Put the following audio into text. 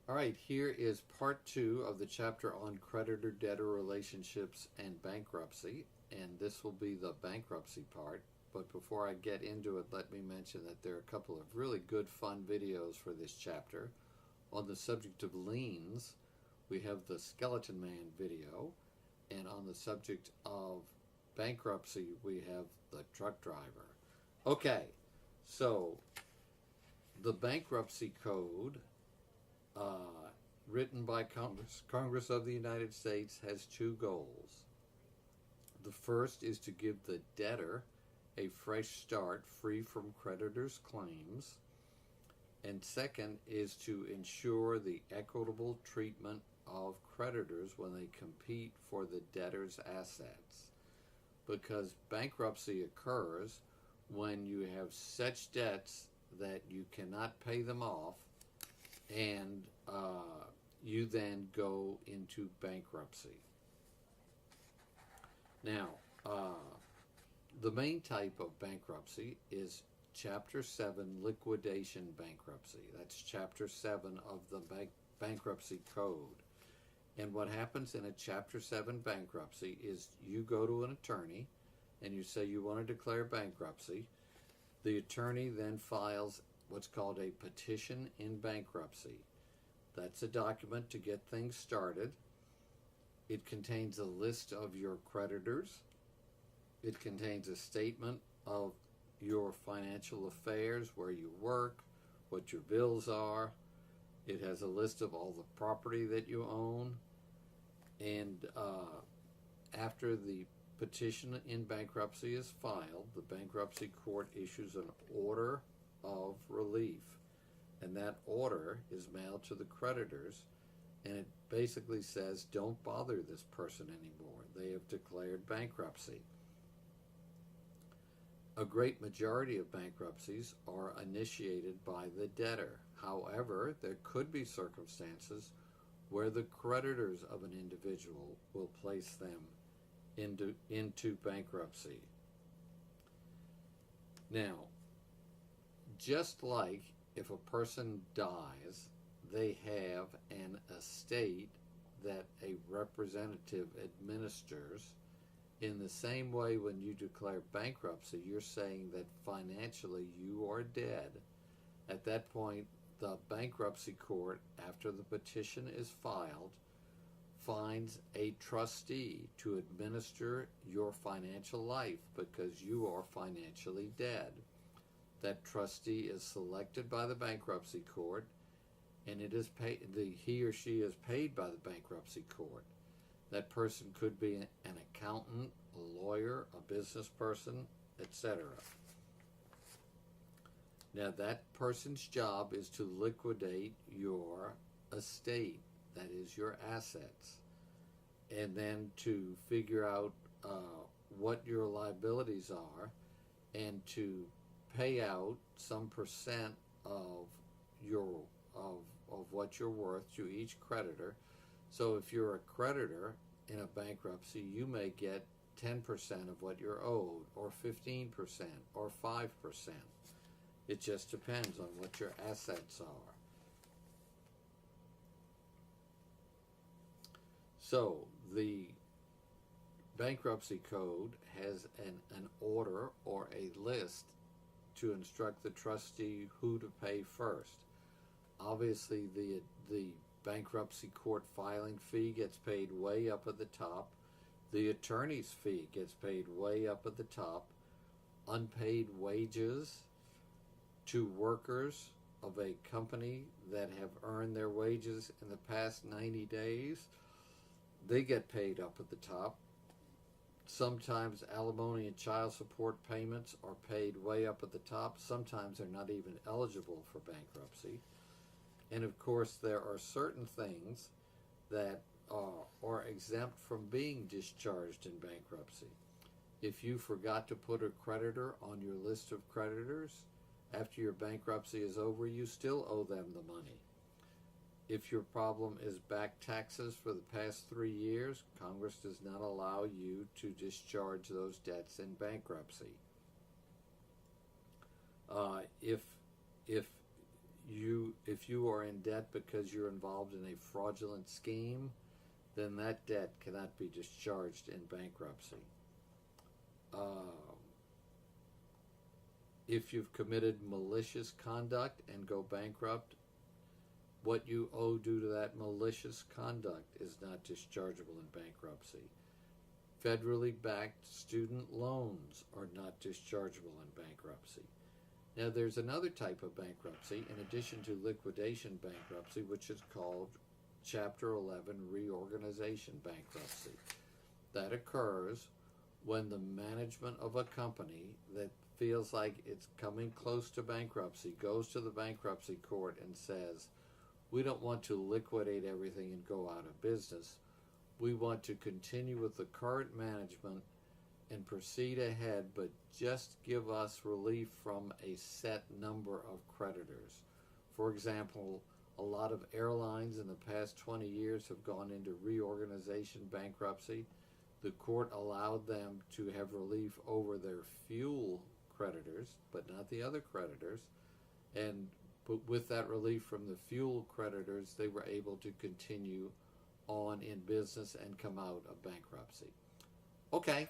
All right, here is part two of the chapter on creditor-debtor relationships and bankruptcy, and this will be the bankruptcy part. But before I get into it, let me mention that there are a couple of really good, fun videos for this chapter. On the subject of liens, we have the Skeleton Man video, and on the subject of bankruptcy, we have the truck driver. Okay, so the bankruptcy code written by Congress of the United States has two goals. The first is to give the debtor a fresh start free from creditors' claims, and second is to ensure the equitable treatment of creditors when they compete for the debtor's assets. Because bankruptcy occurs when you have such debts that you cannot pay them off, and you then go into bankruptcy. Now, the main type of bankruptcy is Chapter 7 liquidation bankruptcy. That's Chapter 7 of the Bankruptcy Code. And what happens in a Chapter 7 bankruptcy is you go to an attorney and you say you want to declare bankruptcy. The attorney then files what's called a petition in bankruptcy. That's a document to get things started. It contains a list of your creditors. It contains a statement of your financial affairs, where you work, what your bills are. It has a list of all the property that you own. And after the petition in bankruptcy is filed, the bankruptcy court issues an order of relief. And that order is mailed to the creditors, and it basically says, don't bother this person anymore. They have declared bankruptcy. A great majority of bankruptcies are initiated by the debtor. However, there could be circumstances where the creditors of an individual will place them into bankruptcy. Now, just like if a person dies, they have an estate that a representative administers. In the same way, when you declare bankruptcy, you're saying that financially you are dead. At that point, the bankruptcy court, after the petition is filed, finds a trustee to administer your financial life because you are financially dead. That trustee is selected by the bankruptcy court, and it is paid. He or she is paid by the bankruptcy court. That person could be an accountant, a lawyer, a business person, etc. Now, that person's job is to liquidate your estate, that is, your assets, and then to figure out what your liabilities are, and to pay out some percent of what you're worth to each creditor. So if you're a creditor in a bankruptcy, you may get 10% of what you're owed, or 15%, or 5%. It just depends on what your assets are. So the bankruptcy code has an order or a list to instruct the trustee who to pay first. Obviously, the bankruptcy court filing fee gets paid way up at the top. The attorney's fee gets paid way up at the top. Unpaid wages to workers of a company that have earned their wages in the past 90 days, they get paid up at the top. Sometimes alimony and child support payments are paid way up at the top. Sometimes they're not even eligible for bankruptcy. And of course, there are certain things that are exempt from being discharged in bankruptcy. If you forgot to put a creditor on your list of creditors, after your bankruptcy is over, you still owe them the money. If your problem is back taxes for the past 3 years, Congress does not allow you to discharge those debts in bankruptcy. If if you are in debt because you're involved in a fraudulent scheme, then that debt cannot be discharged in bankruptcy. If you've committed malicious conduct and go bankrupt, what you owe due to that malicious conduct is not dischargeable in bankruptcy. Federally backed student loans are not dischargeable in bankruptcy. Now, there's another type of bankruptcy, in addition to liquidation bankruptcy, which is called Chapter 11 reorganization bankruptcy. That occurs when the management of a company that feels like it's coming close to bankruptcy goes to the bankruptcy court and says, we don't want to liquidate everything and go out of business. We want to continue with the current management and proceed ahead, but just give us relief from a set number of creditors. For example, a lot of airlines in the past 20 years have gone into reorganization bankruptcy. The court allowed them to have relief over their fuel creditors, but not the other creditors. And with that relief from the fuel creditors, they were able to continue on in business and come out of bankruptcy. Okay,